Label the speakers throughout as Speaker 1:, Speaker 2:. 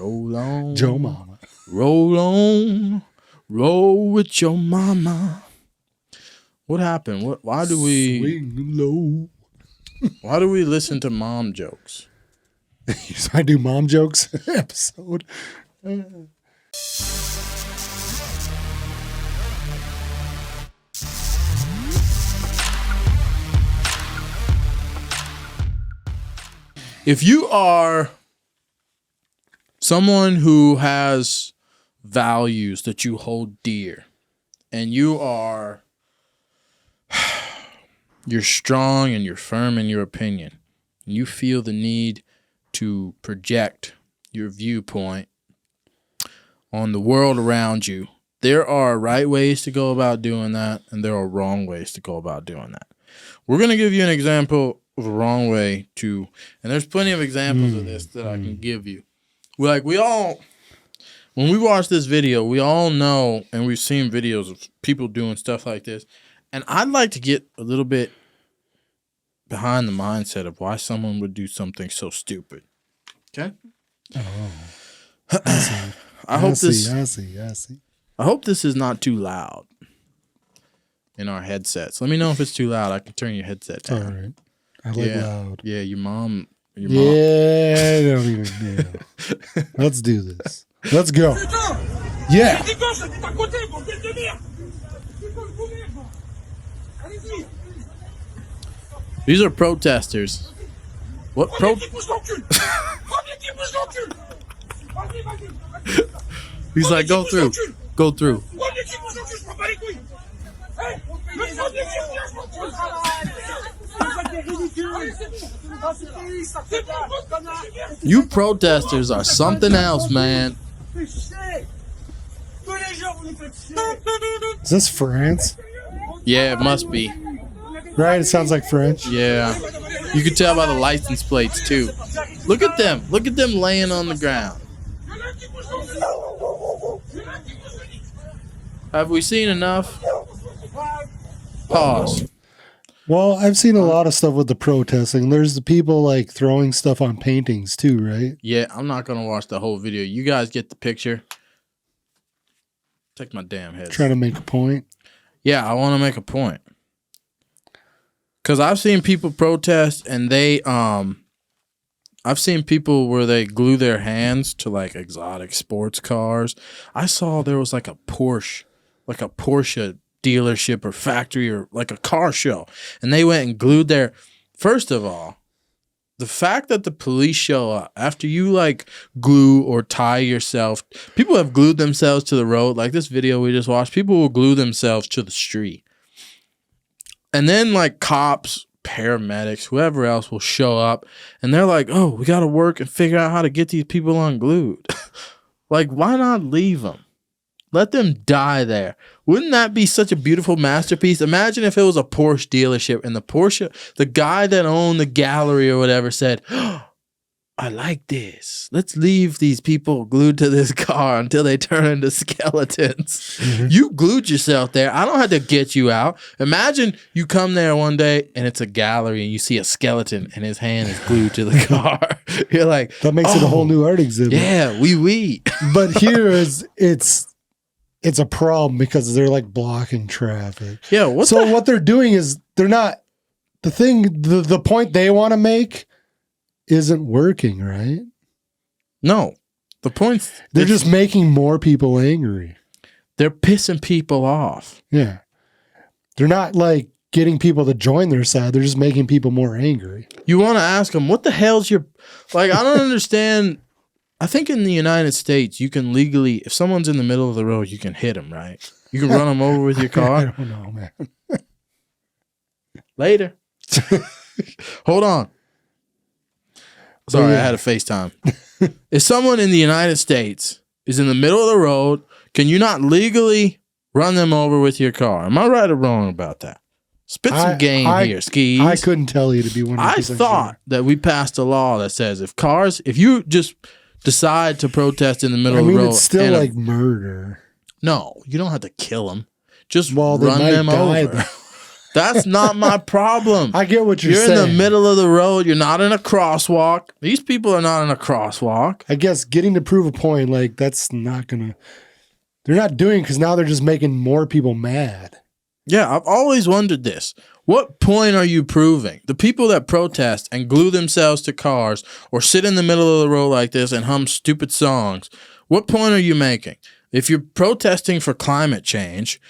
Speaker 1: Roll on.
Speaker 2: Joe Mama.
Speaker 1: Roll on. Roll with your mama. What happened? Why do we
Speaker 2: Swing low?
Speaker 1: Why do we listen to mom jokes?
Speaker 2: So I do mom jokes episode.
Speaker 1: If you are someone who has values that you hold dear, and you're strong and you're firm in your opinion, and you feel the need to project your viewpoint on the world around you, there are right ways to go about doing that, and there are wrong ways to go about doing that. We're going to give you an example of a wrong way to, and there's plenty of examples of this that I can give you. When we watch this video, we all know, and we've seen videos of people doing stuff like this, and I'd like to get a little bit behind the mindset of why someone would do something so stupid. Okay?
Speaker 2: Oh.
Speaker 1: I see.
Speaker 2: I
Speaker 1: hope this is not too loud in our headsets. Let me know if it's too loud. I can turn your headset down.
Speaker 2: All right. I like loud.
Speaker 1: Yeah, your mom.
Speaker 2: Yeah, I don't even know. Let's do this. Let's go. Yeah.
Speaker 1: These are protesters. What He's like, go through. Go through. You protesters are something else, man.
Speaker 2: Is this France?
Speaker 1: Yeah, it must be.
Speaker 2: Right? It sounds like French.
Speaker 1: Yeah. You can tell by the license plates, too. Look at them. Look at them laying on the ground. Have we seen enough? Pause.
Speaker 2: Well, I've seen a lot of stuff with the protesting. There's the people like throwing stuff on paintings too, right?
Speaker 1: Yeah, I'm not going to watch the whole video. You guys get the picture. Take my damn head.
Speaker 2: Trying to make a point.
Speaker 1: Yeah, I want to make a point. Because I've seen people protest and I've seen people where they glue their hands to like exotic sports cars. I saw there was like a Porsche dealership or factory or like a car show, and they went and glued their. First of all, the fact that the police show up after you like glue or tie yourself, people have glued themselves to the road. Like this video we just watched, people will glue themselves to the street, and then like cops, paramedics, whoever else will show up, and they're like, "Oh, we got to work and figure out how to get these people unglued." Like, why not leave them? Let them die there. Wouldn't that be such a beautiful masterpiece? Imagine if it was a Porsche dealership and the guy that owned the gallery or whatever said, "Oh, I like this. Let's leave these people glued to this car until they turn into skeletons." Mm-hmm. You glued yourself there. I don't have to get you out. Imagine you come there one day and it's a gallery and you see a skeleton and his hand is glued to the car. You're like,
Speaker 2: that makes it a whole new art exhibit.
Speaker 1: Yeah, oui.
Speaker 2: But here it's a problem because they're like blocking traffic.
Speaker 1: Yeah.
Speaker 2: What they're doing is they're not the point they want to make isn't working, right?
Speaker 1: No. The point
Speaker 2: they're just making more people angry.
Speaker 1: They're pissing people off.
Speaker 2: Yeah. They're not like getting people to join their side. They're just making people more angry.
Speaker 1: You want to ask them, what the hell's your like, I don't understand. I think in the United States, you can legally, if someone's in the middle of the road, you can hit them, right? You can run them over with your car.
Speaker 2: I don't know, man.
Speaker 1: Later. Hold on. Sorry, I had a FaceTime. If someone in the United States is in the middle of the road, can you not legally run them over with your car? Am I right or wrong about that? Spit some game here, Skis.
Speaker 2: I couldn't tell you to be 100%
Speaker 1: I thought that we passed a law that says if you just decide to protest in the middle of the road.
Speaker 2: It's still like murder.
Speaker 1: No, you don't have to kill them. Just run them over. That's not my problem.
Speaker 2: I get what you're
Speaker 1: You're
Speaker 2: saying.
Speaker 1: in the middle of the road. You're not in a crosswalk. These people are not in a crosswalk.
Speaker 2: I guess getting to prove a point, like, that's not going to, they're not doing because now they're just making more people mad.
Speaker 1: Yeah, I've always wondered this. What point are you proving? The people that protest and glue themselves to cars or sit in the middle of the road like this and hum stupid songs, what point are you making? If you're protesting for climate change,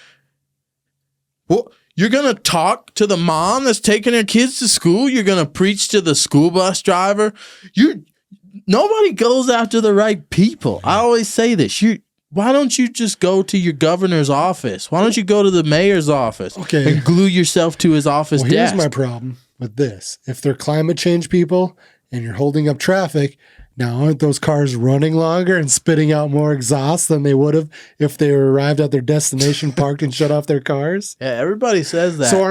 Speaker 1: well, you're going to talk to the mom that's taking her kids to school? You're going to preach to the school bus driver? Nobody goes after the right people. I always say this. Why don't you just go to your governor's office? Why don't you go to the mayor's office and glue yourself to his office desk?
Speaker 2: Here's my problem with this. If they're climate change people and you're holding up traffic, now aren't those cars running longer and spitting out more exhaust than they would have if they arrived at their destination, parked, and shut off their cars?
Speaker 1: Yeah, everybody says that.
Speaker 2: So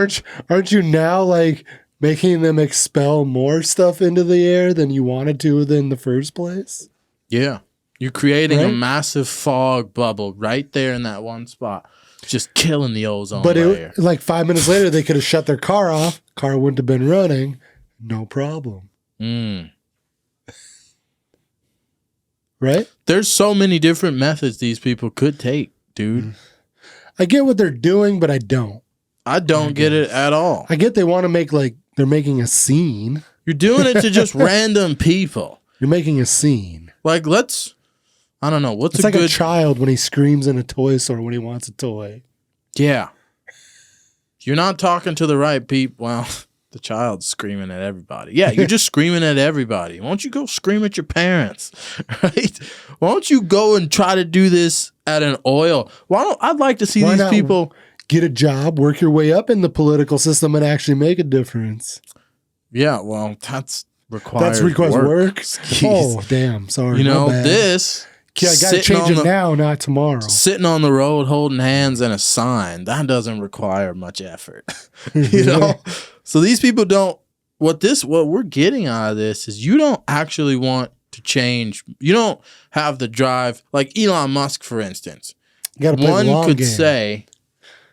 Speaker 2: aren't you now like making them expel more stuff into the air than you wanted to in the first place?
Speaker 1: Yeah. You're creating a massive fog bubble right there in that one spot. Just killing the ozone layer.
Speaker 2: But like 5 minutes later, they could have shut their car off. Car wouldn't have been running. No problem. Right?
Speaker 1: There's so many different methods these people could take, dude.
Speaker 2: I get what they're doing, but I don't.
Speaker 1: I don't get it at all.
Speaker 2: I get they want to make like they're making a scene.
Speaker 1: You're doing it to just random people.
Speaker 2: You're making a scene.
Speaker 1: Like, I don't know.
Speaker 2: It's like a child when he screams in a toy store when he wants a toy.
Speaker 1: Yeah. You're not talking to the right people. Well, the child's screaming at everybody. Yeah, you're just screaming at everybody. Why don't you go scream at your parents? Right? Why don't you go and try to do this at an oil? I'd like to see these people
Speaker 2: get a job, work your way up in the political system and actually make a difference.
Speaker 1: Yeah, well, that requires
Speaker 2: work. Oh, damn. Sorry.
Speaker 1: This.
Speaker 2: Yeah, I got to change it now, not tomorrow.
Speaker 1: Sitting on the road holding hands and a sign, that doesn't require much effort. So these people don't, what we're getting out of this is you don't actually want to change. You don't have the drive, like Elon Musk, for instance.
Speaker 2: You got to play the long game.
Speaker 1: Say,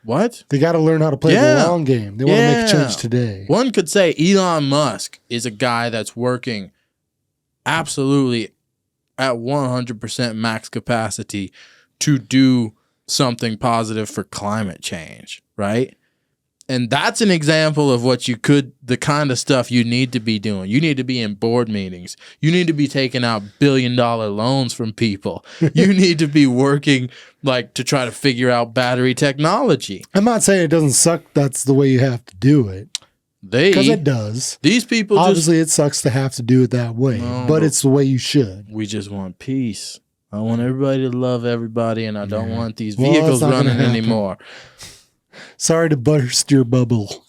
Speaker 1: what?
Speaker 2: They got to learn how to play the long game. They want to make a change today.
Speaker 1: One could say Elon Musk is a guy that's working absolutely at 100% max capacity to do something positive for climate change, right? And that's an example of the kind of stuff you need to be doing. You need to be in board meetings. You need to be taking out billion-dollar loans from people. You need to be working like to try to figure out battery technology.
Speaker 2: I'm not saying it doesn't suck. That's the way you have to do it. Because it does.
Speaker 1: These people
Speaker 2: obviously it sucks to have to do it that way, but it's the way you should.
Speaker 1: We just want peace. I want everybody to love everybody, and I don't want these vehicles running anymore.
Speaker 2: Sorry to burst your bubble.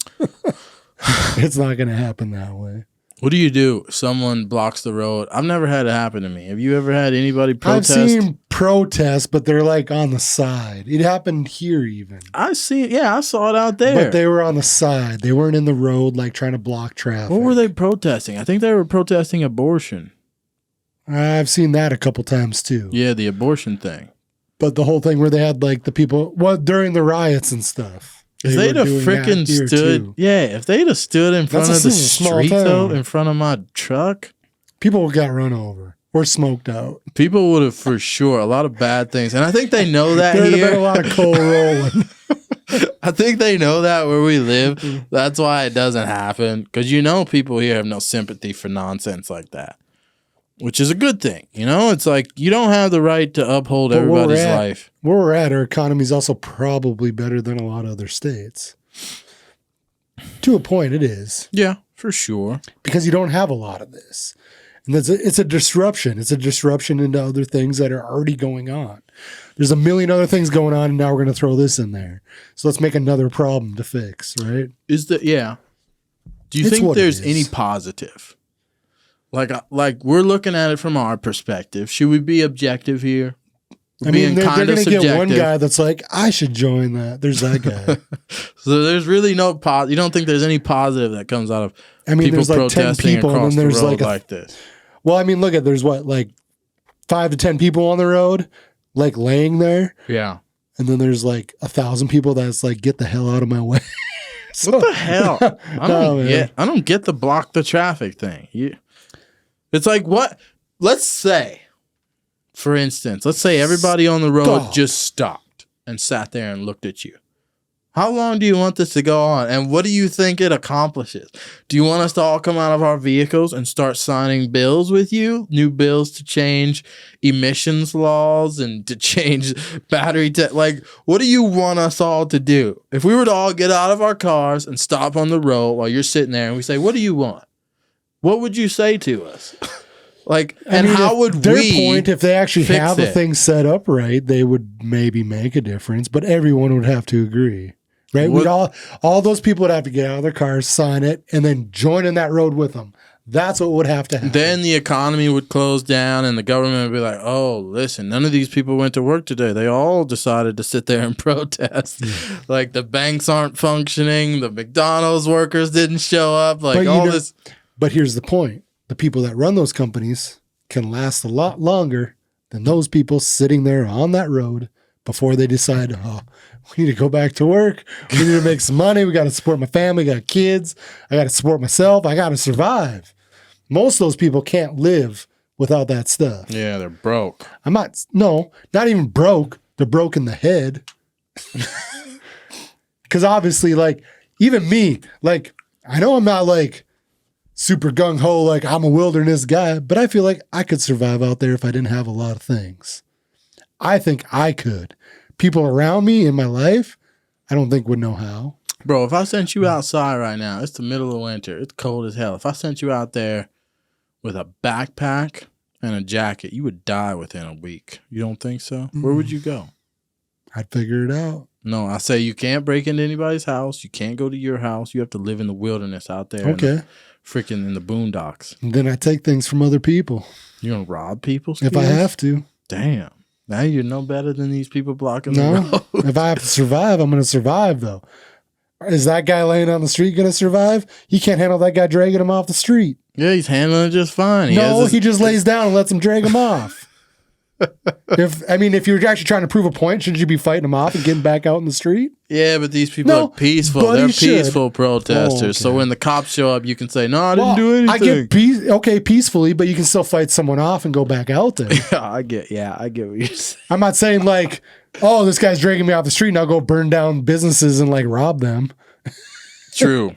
Speaker 2: It's not going to happen that way.
Speaker 1: What do you do? Someone blocks the road. I've never had it happen to me. Have you ever had anybody protest?
Speaker 2: I've seen protests, but they're like on the side. It happened here even.
Speaker 1: I saw it out there.
Speaker 2: But they were on the side. They weren't in the road like trying to block traffic.
Speaker 1: What were they protesting? I think they were protesting abortion.
Speaker 2: I've seen that a couple times too.
Speaker 1: Yeah, the abortion thing.
Speaker 2: But the whole thing where they had like the people, during the riots and stuff.
Speaker 1: If they'd have freaking stood, if they'd have stood in front of the street though, in front of my truck,
Speaker 2: people got run over or smoked out.
Speaker 1: People would have for sure, a lot of bad things. And I think they know that
Speaker 2: There'd
Speaker 1: here.
Speaker 2: have been a lot of coal rolling.
Speaker 1: I think they know that where we live. That's why it doesn't happen. Because people here have no sympathy for nonsense like that. Which is a good thing. It's like you don't have the right to uphold everybody's life.
Speaker 2: Where we're at, our economy is also probably better than a lot of other states. To a point, it is.
Speaker 1: Yeah, for sure.
Speaker 2: Because you don't have a lot of this. And it's a disruption. It's a disruption into other things that are already going on. There's a million other things going on, and now we're going to throw this in there. So let's make another problem to fix, right?
Speaker 1: Do you think there's any positive? Like we're looking at it from our perspective. Should we be objective here?
Speaker 2: They're going to get one guy that's like, I should join that. There's that guy.
Speaker 1: So there's really no you don't think there's any positive that comes out of people
Speaker 2: there's like
Speaker 1: protesting
Speaker 2: 10 people
Speaker 1: across
Speaker 2: and then there's
Speaker 1: the road
Speaker 2: like
Speaker 1: this?
Speaker 2: Well, look at there's 5 to 10 people on the road, like laying there.
Speaker 1: Yeah.
Speaker 2: And then there's like 1,000 people that's like, get the hell out of my way. So,
Speaker 1: What the hell?
Speaker 2: man.
Speaker 1: I don't get the block the traffic thing. It's like what? Let's say, for instance, everybody on the road just stopped and sat there and looked at you. How long do you want this to go on? And what do you think it accomplishes? Do you want us to all come out of our vehicles and start signing bills with you? New bills to change emissions laws and to change battery like, what do you want us all to do? If we were to all get out of our cars and stop on the road while you're sitting there and we say, what do you want? What would you say to us? Like, how would
Speaker 2: their point, if they actually have the
Speaker 1: it?
Speaker 2: thing set up right, they would maybe make a difference, but everyone would have to agree. Right? We'd all those people would have to get out of their cars, sign it, and then join in that road with them. That's what would have to happen.
Speaker 1: Then the economy would close down and the government would be like, oh, listen, none of these people went to work today. They all decided to sit there and protest. Yeah. Like the banks aren't functioning. The McDonald's workers didn't show up. Like this.
Speaker 2: But here's the point. The people that run those companies can last a lot longer than those people sitting there on that road before they decide, oh, we need to go back to work. We need to make some money. We got to support my family. I got kids. I got to support myself. I got to survive. Most of those people can't live without that stuff.
Speaker 1: Yeah, they're broke.
Speaker 2: not even broke. They're broke in the head. Because obviously, like, even me, like, I know I'm not like super gung-ho, like I'm a wilderness guy, but I feel like I could survive out there if I didn't have a lot of things. I think I could. People around me in my life, I don't think would know how.
Speaker 1: Bro, if I sent you outside right now, it's the middle of winter. It's cold as hell. If I sent you out there with a backpack and a jacket, you would die within a week. You don't think so? Where would you go?
Speaker 2: I'd figure it out.
Speaker 1: No, I say you can't break into anybody's house. You can't go to your house. You have to live in the wilderness out there.
Speaker 2: Okay.
Speaker 1: Freaking in the boondocks.
Speaker 2: And then I take things from other people.
Speaker 1: You gonna rob people?
Speaker 2: If I have to.
Speaker 1: Damn. Now you're no better than these people blocking the road.
Speaker 2: If I have to survive, I'm going to survive, though. Is that guy laying on the street going to survive? You can't handle that guy dragging him off the street.
Speaker 1: Yeah, he's handling it just fine.
Speaker 2: He just lays down and lets him drag him off. If you're actually trying to prove a point, shouldn't you be fighting him off and getting back out in the street?
Speaker 1: Yeah, but these people are peaceful. They're peaceful protesters. Okay. So when the cops show up, you can say, no, I didn't do anything.
Speaker 2: I get peacefully, but you can still fight someone off and go back out there.
Speaker 1: I get what you're saying.
Speaker 2: I'm not saying like, oh, this guy's dragging me off the street and I'll go burn down businesses and like rob them.
Speaker 1: True.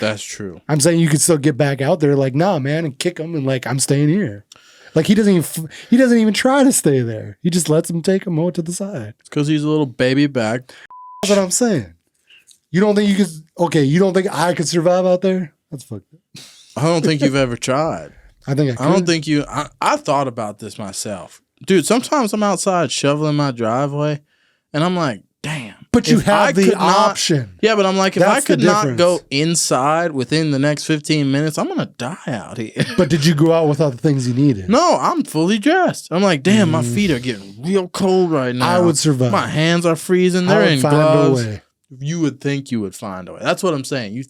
Speaker 1: That's true.
Speaker 2: I'm saying you could still get back out there like, nah, man, and kick them and like, I'm staying here. Like he doesn't even try to stay there. He just lets him take him over to the side.
Speaker 1: It's because he's a little baby back.
Speaker 2: That's what I'm saying. You don't think you could? Okay, you don't think I could survive out there? That's fucked up.
Speaker 1: I don't think you've ever tried.
Speaker 2: I think I could.
Speaker 1: I don't think you. I thought about this myself, dude. Sometimes I'm outside shoveling my driveway, and I'm like, damn.
Speaker 2: But you have the option.
Speaker 1: Yeah, but I'm like, if I could not go inside within the next 15 minutes, I'm gonna die out here.
Speaker 2: But did you go out without the things you needed?
Speaker 1: No, I'm fully dressed. I'm like, damn, my feet are getting real cold right now.
Speaker 2: I would survive.
Speaker 1: My hands are freezing. They're in gloves. You would think you would find a way. That's what I'm saying.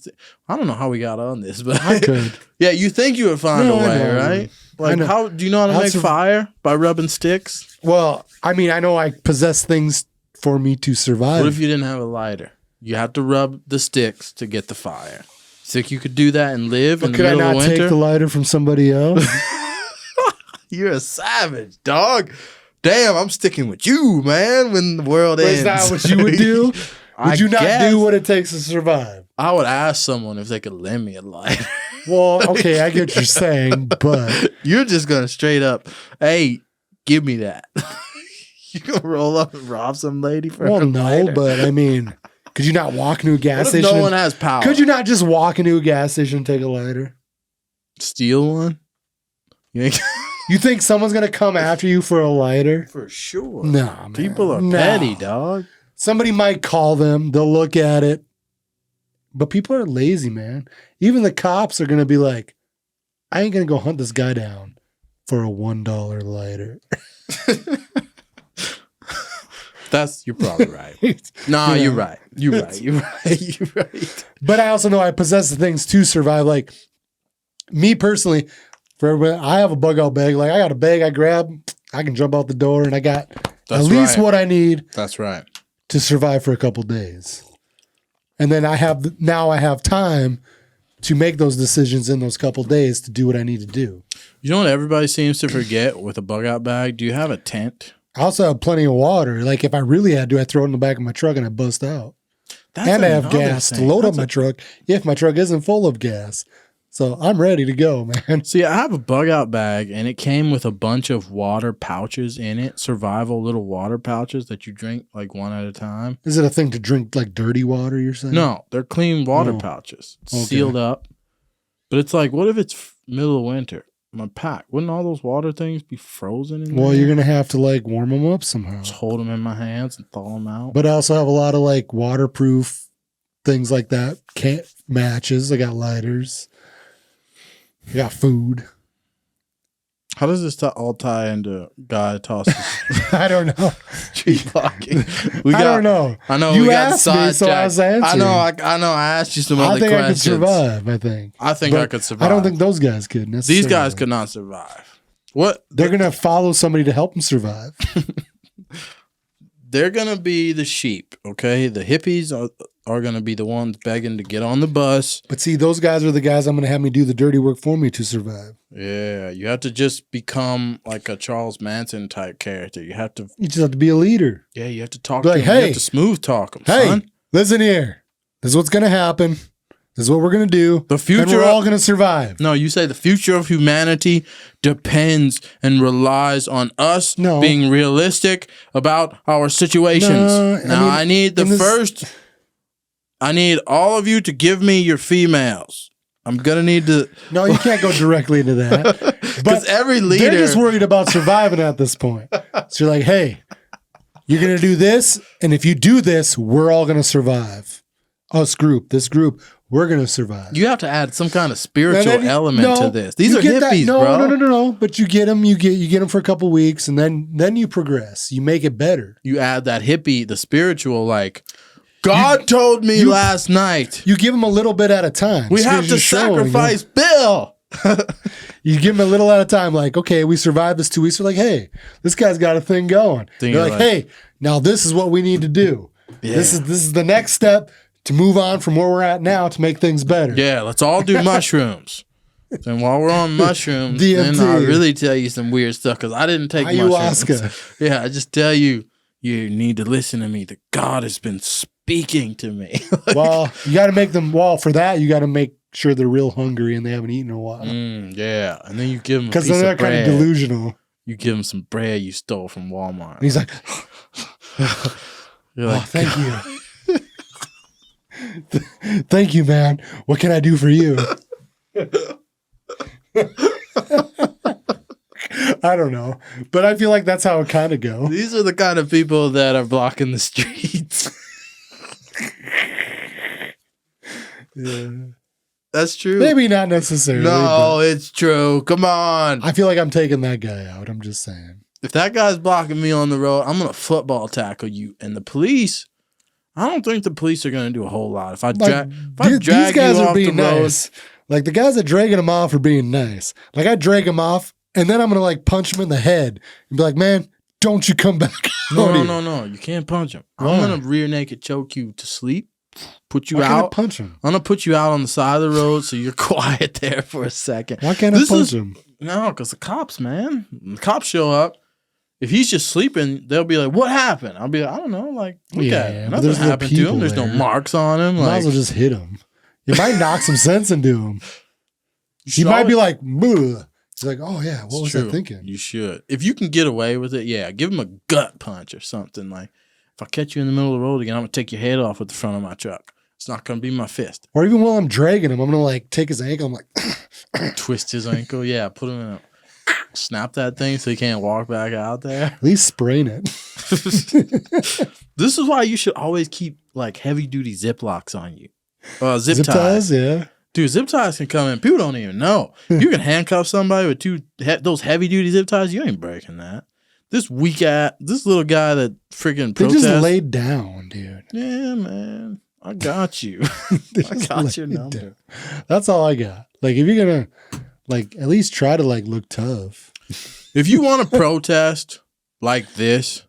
Speaker 1: I don't know how we got on this, but
Speaker 2: I could.
Speaker 1: Yeah, you think you would find a way, right? Like, how do you know how to make fire? By rubbing sticks?
Speaker 2: Well, I mean, I know I possess things for me to survive.
Speaker 1: What if you didn't have a lighter? You have to rub the sticks to get the fire. Think you could do that and live in the middle of winter? Could I not
Speaker 2: take the lighter from somebody else?
Speaker 1: You're a savage, dog. Damn, I'm sticking with you, man, when the world ends.
Speaker 2: Is that what you would do? Would you not do what it takes to survive?
Speaker 1: I would ask someone if they could lend me a lighter.
Speaker 2: Well, okay, I get what you're saying, but...
Speaker 1: You're just going to straight up, hey, give me that. You gonna roll up and rob some lady for a lighter?
Speaker 2: But I mean, could you not walk into a gas station?
Speaker 1: No one has power.
Speaker 2: Could you not just walk into a gas station and take a lighter?
Speaker 1: Steal one?
Speaker 2: You think someone's gonna come after you for a lighter?
Speaker 1: For sure.
Speaker 2: No, man.
Speaker 1: People are petty, dog.
Speaker 2: Somebody might call them. They'll look at it. But people are lazy, man. Even the cops are gonna be like, I ain't gonna go hunt this guy down for a $1 lighter.
Speaker 1: You're probably right. Nah, you're right. You're right.
Speaker 2: But I also know I possess the things to survive. Like me personally, for everybody, I have a bug out bag. Like I got a bag I grab, I can jump out the door, and I got at least what I need.
Speaker 1: That's right.
Speaker 2: To survive for a couple days. And then I have time to make those decisions in those couple days to do what I need to do.
Speaker 1: You know what everybody seems to forget with a bug out bag? Do you have a tent?
Speaker 2: I also have plenty of water. Like if I really had to, I throw it in the back of my truck and I bust out. And I have gas to load up my truck if my truck isn't full of gas. So I'm ready to go, man.
Speaker 1: See, I have a bug out bag and it came with a bunch of water pouches in it, survival little water pouches that you drink like one at a time.
Speaker 2: Is it a thing to drink like dirty water, you're saying?
Speaker 1: No, they're clean water pouches, sealed up. But it's like, what if it's middle of winter? My pack, wouldn't all those water things be frozen in
Speaker 2: Well,
Speaker 1: there?
Speaker 2: you're going to have to like warm them up somehow.
Speaker 1: Just hold them in my hands and thaw them out.
Speaker 2: But I also have a lot of like waterproof things like that. Matches. I got lighters. I got food.
Speaker 1: How does this all tie into guy tosses?
Speaker 2: I don't know.
Speaker 1: Tree blocking.
Speaker 2: I don't know.
Speaker 1: I know.
Speaker 2: You asked me, so I was answering.
Speaker 1: I know. I asked you some other questions.
Speaker 2: I could survive.
Speaker 1: I think I could survive.
Speaker 2: I don't think those guys could necessarily.
Speaker 1: These guys could not survive. What?
Speaker 2: They're gonna follow somebody to help them survive.
Speaker 1: They're gonna be the sheep. Okay, the hippies are going to be the ones begging to get on the bus.
Speaker 2: But see, those guys are the guys I'm going to have me do the dirty work for me to survive.
Speaker 1: Yeah, you have to just become like a Charles Manson type character. You
Speaker 2: just have to be a leader.
Speaker 1: Yeah, you have to talk to them.
Speaker 2: Hey,
Speaker 1: you have to smooth talk them,
Speaker 2: hey,
Speaker 1: son.
Speaker 2: Listen here. This is what's going to happen. This is what we're going to do.
Speaker 1: The future,
Speaker 2: and we're all going to survive.
Speaker 1: No, you say the future of humanity depends and relies on us being realistic about our situations. I need I need all of you to give me your females. I'm going to need to...
Speaker 2: No, you can't go directly into that.
Speaker 1: Because every leader...
Speaker 2: They're just worried about surviving at this point. So you're like, hey, you're going to do this, and if you do this, we're all going to survive. This group, we're going to survive.
Speaker 1: You have to add some kind of spiritual element to this. These are hippies, bro.
Speaker 2: No. But you get them, you get them for a couple weeks, and then you progress. You make it better.
Speaker 1: You add that hippie, the spiritual, like... God told me last night.
Speaker 2: You give them a little bit at a time.
Speaker 1: We have to sacrifice Bill.
Speaker 2: You give them a little at a time. Like, okay, we survived this 2 weeks. We're like, hey, this guy's got a thing going. You're like, hey, now this is what we need to do. Yeah. This is the next step to move on from where we're at now to make things better.
Speaker 1: Yeah, let's all do mushrooms. And while we're on mushrooms, then I'll really tell you some weird stuff because I didn't take mushrooms. Yeah, I just tell you, you need to listen to me. The God has been speaking to me.
Speaker 2: Well, you got to make them. Well, for that, you got to make sure they're real hungry and they haven't eaten in a while.
Speaker 1: Yeah, and then you give them
Speaker 2: because they're kind of delusional.
Speaker 1: You give them some bread you stole from Walmart.
Speaker 2: And he's like,
Speaker 1: You're like,
Speaker 2: thank you, thank you, man. What can I do for you? I don't know, but I feel like that's how it kind of goes.
Speaker 1: These are the kind of people that are blocking the streets.
Speaker 2: Yeah.
Speaker 1: That's true.
Speaker 2: Maybe not necessarily.
Speaker 1: No, it's true. Come on.
Speaker 2: I feel like I'm taking that guy out. I'm just saying.
Speaker 1: If that guy's blocking me on the road, I'm going to football tackle you. And the police, I don't think the police are going to do a whole lot. If I drag
Speaker 2: these guys
Speaker 1: you
Speaker 2: are
Speaker 1: off
Speaker 2: being
Speaker 1: the road,
Speaker 2: nice. Like the guys that dragging them off are being nice. Like I drag them off and then I'm going to like punch him in the head and be like, man, don't you come back.
Speaker 1: No. You can't punch him. I'm going to rear naked choke you to sleep. Put you
Speaker 2: out.
Speaker 1: Why can't
Speaker 2: I punch him?
Speaker 1: I'm gonna put you out on the side of the road so you're quiet there for a second.
Speaker 2: Why can't I punch him?
Speaker 1: No, because the cops, man. When the cops show up. If he's just sleeping, they'll be like, "What happened?" I'll be like, "I don't know. Like, look at him. Nothing happened to him. There's no marks on him.
Speaker 2: Might as well just hit him. You might knock some sense into him. He might be like, "Bleh." He's like, "Oh yeah, what was I thinking?"
Speaker 1: You should. If you can get away with it, yeah, give him a gut punch or something. Like, if I catch you in the middle of the road again, I'm gonna take your head off with the front of my truck. It's not going to be my fist.
Speaker 2: Or even while I'm dragging him, I'm going to like take his ankle. I'm like,
Speaker 1: twist his ankle. Yeah. Put him in a, snap that thing so he can't walk back out there.
Speaker 2: At least sprain it.
Speaker 1: This is why you should always keep like heavy duty Ziplocs on you. Zip ties.
Speaker 2: Yeah.
Speaker 1: Dude, zip ties can come in. People don't even know. You can handcuff somebody with those heavy duty zip ties. You ain't breaking that. This little guy that freaking protests.
Speaker 2: They just laid down, dude.
Speaker 1: Yeah, man. I got you. I got your number.
Speaker 2: Down. That's all I got. Like, if you're gonna, like, at least try to like look tough.
Speaker 1: If you want to protest like this,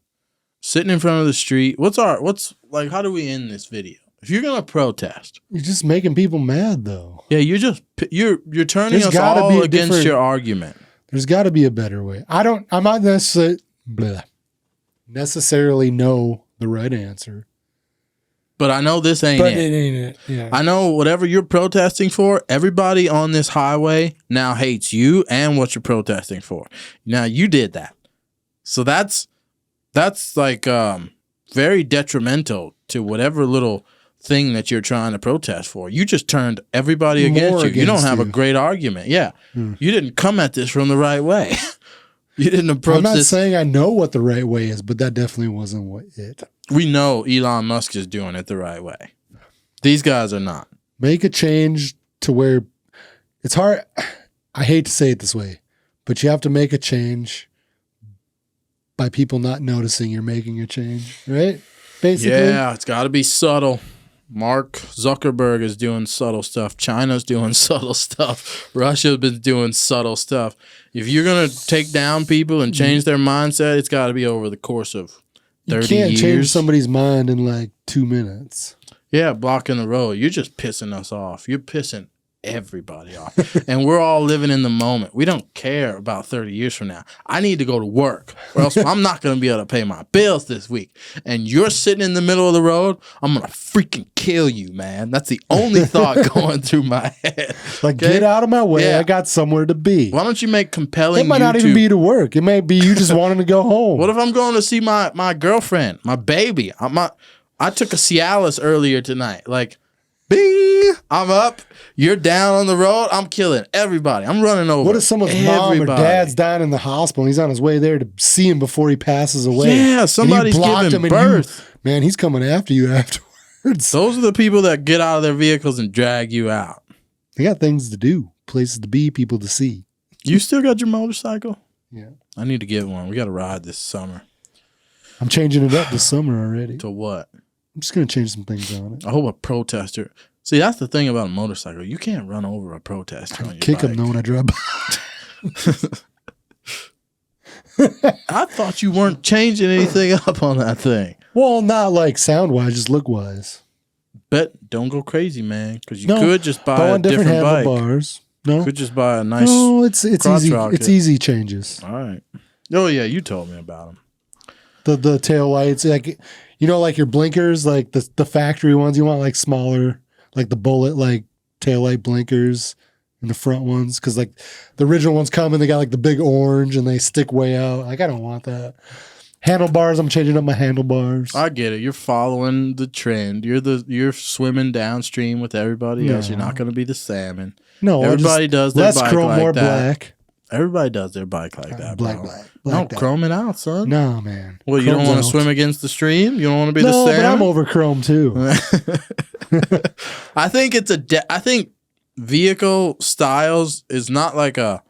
Speaker 1: sitting in front of the street, what's like? How do we end this video? If you're gonna protest,
Speaker 2: You're just making people mad, though.
Speaker 1: yeah, you're turning
Speaker 2: There's
Speaker 1: us
Speaker 2: gotta
Speaker 1: all
Speaker 2: be a
Speaker 1: against
Speaker 2: different-
Speaker 1: your argument.
Speaker 2: There's got to be a better way. I'm not necessarily know the right answer.
Speaker 1: But I know this ain't
Speaker 2: But
Speaker 1: it.
Speaker 2: it ain't it. Yeah.
Speaker 1: I know whatever you're protesting for, everybody on this highway now hates you and what you're protesting for. Now you did that. So that's like very detrimental to whatever little thing that you're trying to protest for. You just turned everybody against you. You don't have a great argument. Yeah. You didn't come at this from the right way. You didn't approach this.
Speaker 2: I'm not saying I know what the right way is, but that definitely wasn't what it.
Speaker 1: We know Elon Musk is doing it the right way. These guys are not.
Speaker 2: Make a change to where it's hard. I hate to say it this way, but you have to make a change by people not noticing you're making a change, right? Basically.
Speaker 1: Yeah, it's got to be subtle. Mark Zuckerberg is doing subtle stuff. China's doing subtle stuff. Russia's been doing subtle stuff. If you're going to take down people and change their mindset, it's got to be over the course of 30 years. You can't change
Speaker 2: somebody's mind in like 2 minutes.
Speaker 1: Yeah, blocking the road. You're just pissing us off. You're pissing everybody off. And we're all living in the moment. We don't care about 30 years from now. I need to go to work or else I'm not going to be able to pay my bills this week. And you're sitting in the middle of the road, I'm going to freaking kill you, man. That's the only thought going through my head.
Speaker 2: Like, okay? Get out of my way. Yeah. I got somewhere to be.
Speaker 1: Why don't you make compelling
Speaker 2: It might not even be to work. It may be you just wanting to go home.
Speaker 1: What if I'm going to see my girlfriend, my baby? I took a Cialis earlier tonight. Like, bing, I'm up. You're down on the road. I'm killing everybody. I'm running over.
Speaker 2: What if someone's mom or dad's dying in the hospital and he's on his way there to see him before he passes away?
Speaker 1: Yeah, somebody's giving birth.
Speaker 2: Man, he's coming after you afterwards.
Speaker 1: Those are the people that get out of their vehicles and drag you out.
Speaker 2: They got things to do, places to be, people to see.
Speaker 1: You still got your motorcycle?
Speaker 2: Yeah.
Speaker 1: I need to get one. We got to ride this summer.
Speaker 2: I'm changing it up this summer already.
Speaker 1: To what?
Speaker 2: I'm just going to change some things on it.
Speaker 1: I hope a protester. See, that's the thing about a motorcycle. You can't run over a protester on your
Speaker 2: kick
Speaker 1: bike.
Speaker 2: him though when I drive by.
Speaker 1: I thought you weren't changing anything up on that thing.
Speaker 2: Well, not like sound-wise, just look-wise.
Speaker 1: But don't go crazy, man, because you could just buy a different
Speaker 2: handlebars.
Speaker 1: Bike. No, you could just buy a nice.
Speaker 2: No, it's easy. Rocket. It's easy changes.
Speaker 1: All right. Oh yeah, you told me about them.
Speaker 2: The tail lights, like like your blinkers, like the factory ones. You want like smaller, like the bullet like tail light blinkers, and the front ones, because like the original ones come and they got like the big orange and they stick way out. Like I don't want that. Handlebars, I'm changing up my handlebars.
Speaker 1: I get it. You're following the trend. You're swimming downstream with everybody else. You're not going to be the salmon.
Speaker 2: No,
Speaker 1: everybody does their
Speaker 2: less
Speaker 1: bike
Speaker 2: chrome,
Speaker 1: like
Speaker 2: more
Speaker 1: that.
Speaker 2: Black.
Speaker 1: Everybody does their bike like that,
Speaker 2: black,
Speaker 1: bro.
Speaker 2: black.
Speaker 1: No, chrome it out, son.
Speaker 2: No, man.
Speaker 1: Well, you don't want to swim against the stream? You don't want to be the salmon?
Speaker 2: No, but I'm over chrome too.
Speaker 1: I think I think vehicle styles is not like a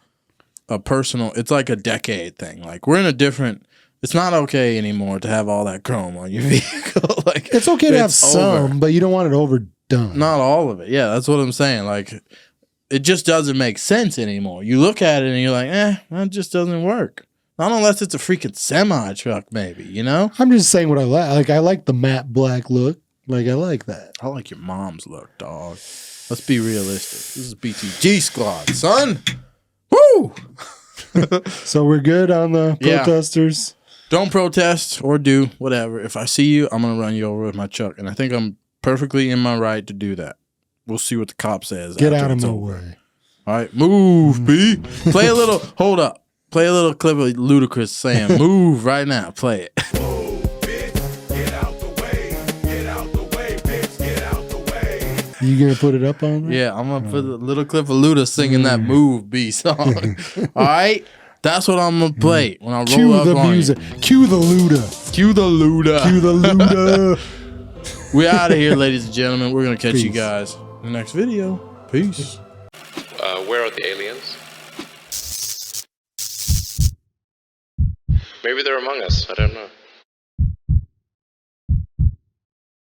Speaker 1: personal, it's like a decade thing. Like we're in a different, it's not okay anymore to have all that chrome on your vehicle. Like
Speaker 2: it's okay to have some, but you don't want it overdone.
Speaker 1: Not all of it. Yeah, that's what I'm saying. Like it just doesn't make sense anymore. You look at it and you're like, that just doesn't work. Not unless it's a freaking semi truck, maybe, you know?
Speaker 2: I'm just saying what I like. Like I like the matte black look. Like I like that.
Speaker 1: I like your mom's look, dog. Let's be realistic. This is BTG squad, son. Woo!
Speaker 2: So we're good on the protesters?
Speaker 1: Don't protest or do whatever. If I see you, I'm going to run you over with my truck. And I think I'm perfectly in my right to do that. We'll see what the cop says.
Speaker 2: Get out of my way.
Speaker 1: All right, move, B. Play a little, hold up. Play a little clip of Ludacris saying, move right now. Play it.
Speaker 3: Move, bitch. Get out the way. Get out the way, bitch. Get out the way.
Speaker 2: You going to put it up on there?
Speaker 1: Yeah, I'm going to put a little clip of Luda singing that Move, B song. All right? That's what I'm going to play when I roll
Speaker 2: Cue
Speaker 1: up
Speaker 2: the
Speaker 1: on
Speaker 2: music.
Speaker 1: you.
Speaker 2: Cue the Luda.
Speaker 1: Cue the Luda.
Speaker 2: Cue the Luda.
Speaker 1: We're out of here, ladies and gentlemen. We're going to catch you guys in the next video. Peace.
Speaker 4: Where are the aliens? Maybe they're among us. I don't know.